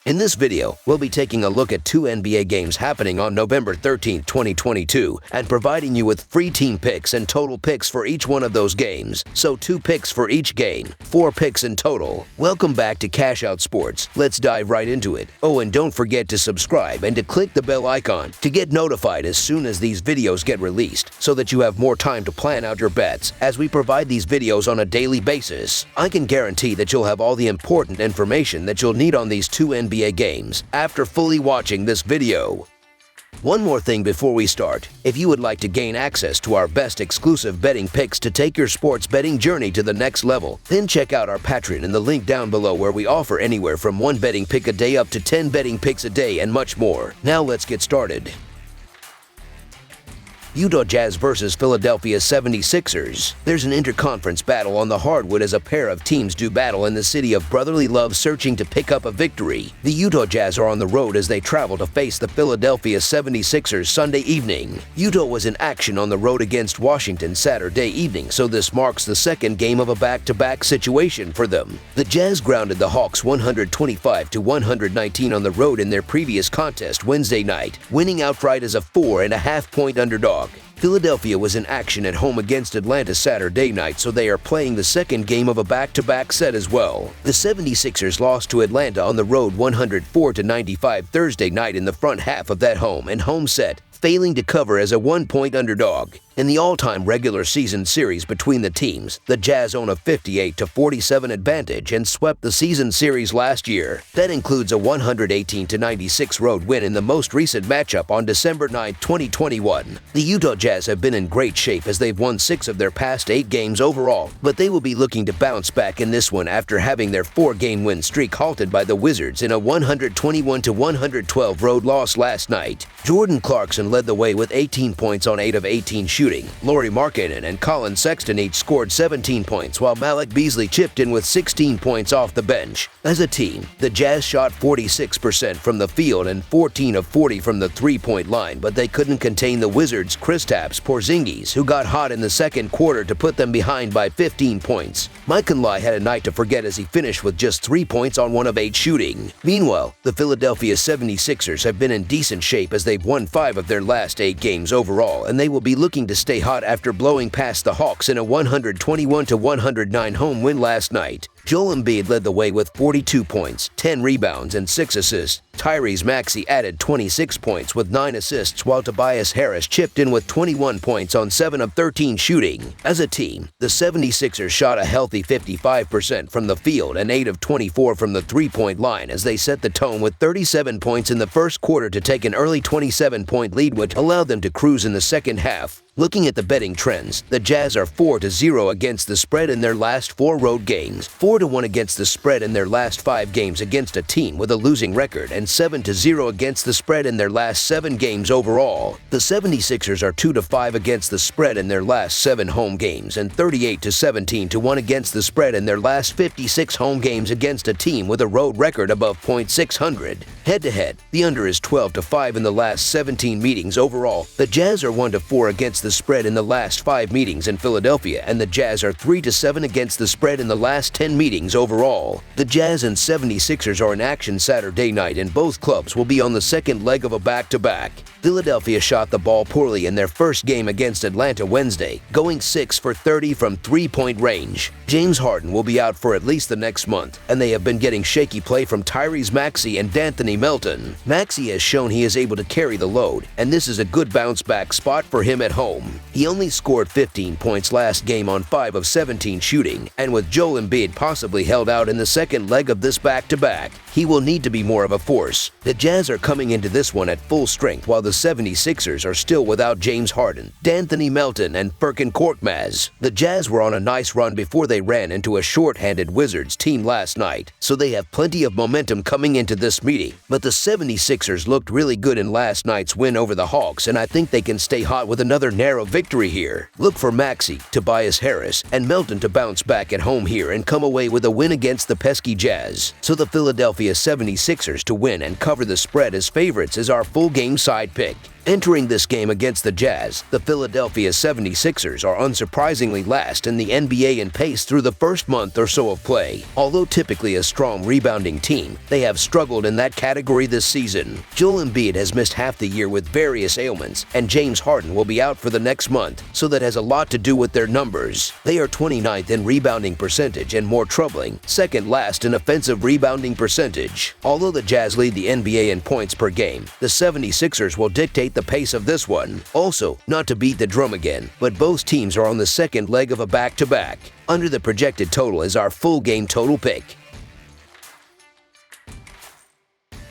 In this video, we'll be taking a look at two NBA games happening on November 13, 2022, and providing you with free team picks and total picks for each one of those games. So 2 picks for each game, 4 picks in total. Welcome back to Cash Out Sports. Let's dive right into it. Oh, and don't forget to subscribe and to click the bell icon to get notified as soon as these videos get released, so that you have more time to plan out your bets as we provide these videos on a daily basis. I can guarantee that you'll have all the important information that you'll need on these two NBA games after fully watching this video. One more thing before we start. If you would like to gain access to our best exclusive betting picks to take your sports betting journey to the next level, then check out our Patreon in the link down below, where we offer anywhere from 1 betting pick a day up to 10 betting picks a day and much more. Now let's get started. Utah Jazz versus Philadelphia 76ers. There's an interconference battle on the hardwood as a pair of teams do battle in the city of brotherly love, searching to pick up a victory. The Utah Jazz are on the road as they travel to face the Philadelphia 76ers Sunday evening. Utah was in action on the road against Washington Saturday evening, so this marks the second game of a back-to-back situation for them. The Jazz grounded the Hawks 125-119 on the road in their previous contest Wednesday night, winning outright as a 4.5-point underdog. Philadelphia was in action at home against Atlanta Saturday night, so they are playing the second game of a back-to-back set as well. The 76ers lost to Atlanta on the road 104-95 Thursday night in the front half of that home and home set, failing to cover as a 1-point underdog. In the all-time regular season series between the teams, the Jazz own a 58-47 advantage and swept the season series last year. That includes a 118-96 road win in the most recent matchup on December 9, 2021. The Utah Jazz have been in great shape as they've won 6 of their past 8 games overall, but they will be looking to bounce back in this one after having their 4-game win streak halted by the Wizards in a 121-112 road loss last night. Jordan Clarkson led the way with 18 points on 8 of 18 shooting. Lauri Markkanen and Colin Sexton each scored 17 points, while Malik Beasley chipped in with 16 points off the bench. As a team, the Jazz shot 46% from the field and 14 of 40 from the three-point line, but they couldn't contain the Wizards' Kristaps Porzingis, who got hot in the second quarter to put them behind by 15 points. Mike Conley had a night to forget as he finished with just 3 points on 1 of 8 shooting. Meanwhile, the Philadelphia 76ers have been in decent shape as they've won 5 of their last 8 games overall, and they will be looking to stay hot after blowing past the Hawks in a 121-109 home win last night. Joel Embiid led the way with 42 points, 10 rebounds, and 6 assists. Tyrese Maxey added 26 points with 9 assists, while Tobias Harris chipped in with 21 points on 7 of 13 shooting. As a team, the 76ers shot a healthy 55% from the field and 8 of 24 from the three-point line as they set the tone with 37 points in the first quarter to take an early 27-point lead, which allowed them to cruise in the second half. Looking at the betting trends, the Jazz are 4-0 against the spread in their last 4 road games, 4-1 against the spread in their last 5 games against a team with a losing record, and 7-0 against the spread in their last 7 games overall. The 76ers are 2-5 against the spread in their last 7 home games and 38-17-1 against the spread in their last 56 home games against a team with a road record above .600. Head-to-head, the under is 12-5 in the last 17 meetings overall. The Jazz are 1-4 against the spread in the last 5 meetings in Philadelphia, and the Jazz are 3-7 against the spread in the last 10 meetings overall. The Jazz and 76ers are in action Saturday night, and both clubs will be on the second leg of a back-to-back. Philadelphia shot the ball poorly in their first game against Atlanta Wednesday, going 6 for 30 from three-point range. James Harden will be out for at least the next month, and they have been getting shaky play from Tyrese Maxey and D'Anthony Melton. Maxey has shown he is able to carry the load, and this is a good bounce-back spot for him at home. He only scored 15 points last game on 5 of 17 shooting, and with Joel Embiid possibly held out in the second leg of this back-to-back, he will need to be more of a force. The Jazz are coming into this one at full strength, while the 76ers are still without James Harden, D'Anthony Melton, and Furkan Korkmaz. The Jazz were on a nice run before they ran into a short-handed Wizards team last night, so they have plenty of momentum coming into this meeting. But the 76ers looked really good in last night's win over the Hawks, and I think they can stay hot with another narrow victory here. Look for Maxey, Tobias Harris, and Melton to bounce back at home here and come away with a win against the pesky Jazz. So the Philadelphia 76ers to win and cover the spread as favorites is our full game side pick. Entering this game against the Jazz, the Philadelphia 76ers are unsurprisingly last in the NBA in pace through the first month or so of play. Although typically a strong rebounding team, they have struggled in that category this season. Joel Embiid has missed half the year with various ailments, and James Harden will be out for the next month, so that has a lot to do with their numbers. They are 29th in rebounding percentage and, more troubling, second last in offensive rebounding percentage. Although the Jazz lead the NBA in points per game, the 76ers will dictate the pace of this one. Also, not to beat the drum again, but both teams are on the second leg of a back-to-back. Under the projected total is our full game total pick.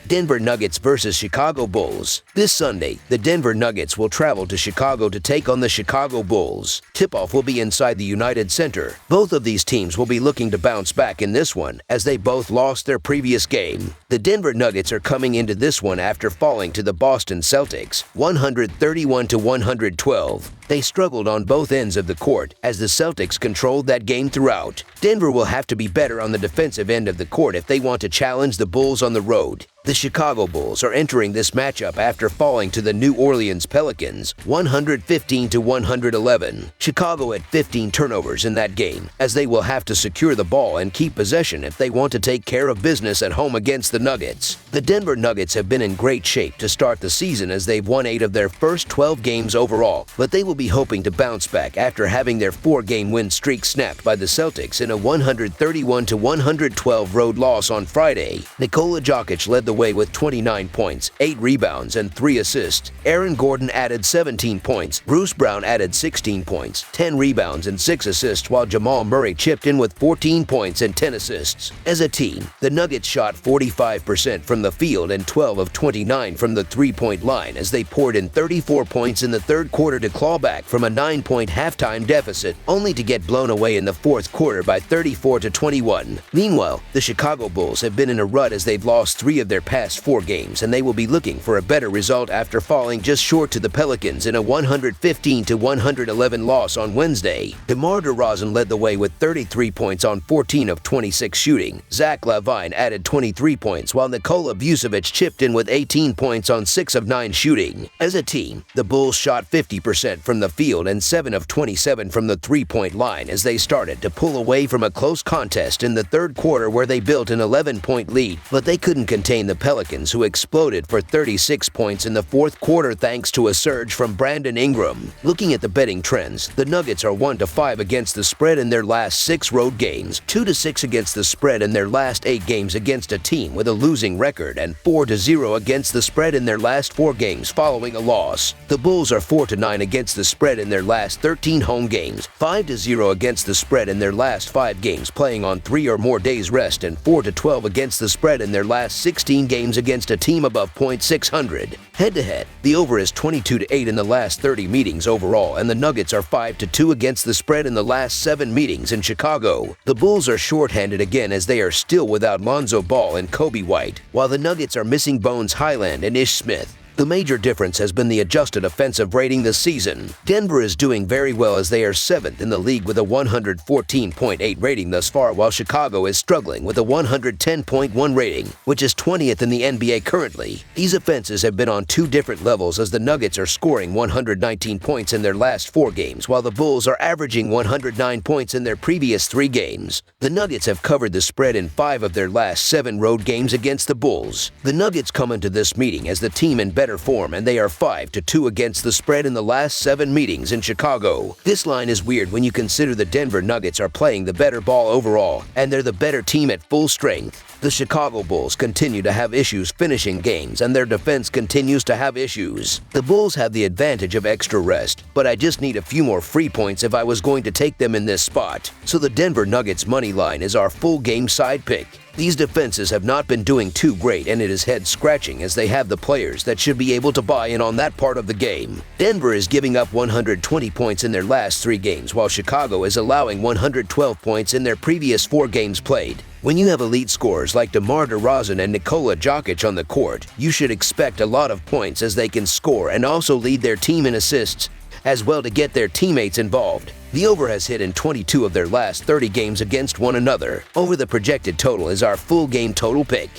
Denver Nuggets versus Chicago Bulls. This Sunday, the Denver Nuggets will travel to Chicago to take on the Chicago Bulls. Tip-off will be inside the United Center. Both of these teams will be looking to bounce back in this one, as they both lost their previous game. The Denver Nuggets are coming into this one after falling to the Boston Celtics, 131-112. They struggled on both ends of the court as the Celtics controlled that game throughout. Denver will have to be better on the defensive end of the court if they want to challenge the Bulls on the road. The Chicago Bulls are entering this matchup after falling to the New Orleans Pelicans, 115-111. Chicago had 15 turnovers in that game, as they will have to secure the ball and keep possession if they want to take care of business at home against the Nuggets. The Denver Nuggets have been in great shape to start the season as they've won 8 of their first 12 games overall, but they will be hoping to bounce back after having their 4-game win streak snapped by the Celtics in a 131-112 road loss on Friday. Nikola Jokic led the way with 29 points, 8 rebounds, and 3 assists. Aaron Gordon added 17 points. Bruce Brown added 16 points, 10 rebounds, and 6 assists, while Jamal Murray chipped in with 14 points and 10 assists. As a team, the Nuggets shot 45% from the field and 12 of 29 from the three-point line as they poured in 34 points in the third quarter to claw back from a 9-point halftime deficit, only to get blown away in the fourth quarter by 34-21. Meanwhile, the Chicago Bulls have been in a rut as they've lost 3 of their past 4 games, and they will be looking for a better result after falling just short to the Pelicans in a 115-111 loss on Wednesday. DeMar DeRozan led the way with 33 points on 14 of 26 shooting. Zach LaVine added 23 points, while Nikola Vucevic chipped in with 18 points on 6 of 9 shooting. As a team, the Bulls shot 50% from the field and 7 of 27 from the three-point line as they started to pull away from a close contest in the third quarter where they built an 11-point lead, but they couldn't contain the Pelicans, who exploded for 36 points in the fourth quarter thanks to a surge from Brandon Ingram. Looking at the betting trends, the Nuggets are 1-5 against the spread in their last 6 road games, 2-6 against the spread in their last 8 games against a team with a losing record, and 4-0 against the spread in their last 4 games following a loss. The Bulls are 4-9 against the spread in their last 13 home games, 5-0 against the spread in their last 5 games playing on 3 or more days rest, and 4-12 against the spread in their last 16 games against a team above .600. Head-to-head, the over is 22-8 in the last 30 meetings overall, and the Nuggets are 5-2 against the spread in the last 7 meetings in Chicago. The Bulls are shorthanded again as they are still without Lonzo Ball and Kobe White, while the Nuggets are missing Bones Highland and Ish Smith. The major difference has been the adjusted offensive rating this season. Denver is doing very well as they are 7th in the league with a 114.8 rating thus far, while Chicago is struggling with a 110.1 rating, which is 20th in the NBA currently. These offenses have been on 2 different levels as the Nuggets are scoring 119 points in their last 4 games, while the Bulls are averaging 109 points in their previous 3 games. The Nuggets have covered the spread in 5 of their last 7 road games against the Bulls. The Nuggets come into this meeting as the team in better form, and they are 5-2 against the spread in the last 7 meetings in Chicago. This line is weird when you consider the Denver Nuggets are playing the better ball overall, and they're the better team at full strength. The Chicago Bulls continue to have issues finishing games, and their defense continues to have issues. The Bulls have the advantage of extra rest, but I just need a few more free points if I was going to take them in this spot. So the Denver Nuggets money line is our full game side pick. These defenses have not been doing too great, and it is head-scratching as they have the players that should be able to buy in on that part of the game. Denver is giving up 120 points in their last 3 games, while Chicago is allowing 112 points in their previous 4 games played. When you have elite scorers like DeMar DeRozan and Nikola Jokic on the court, you should expect a lot of points as they can score and also lead their team in assists, as well to get their teammates involved. The over has hit in 22 of their last 30 games against one another. Over the projected total is our full game total pick.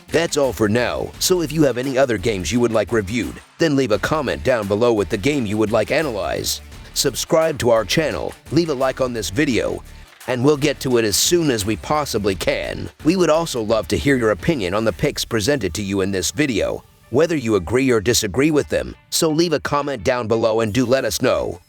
That's all for now, so if you have any other games you would like reviewed, then leave a comment down below with the game you would like analyzed. Subscribe to our channel, leave a like on this video, and we'll get to it as soon as we possibly can. We would also love to hear your opinion on the picks presented to you in this video, whether you agree or disagree with them, so leave a comment down below and do let us know.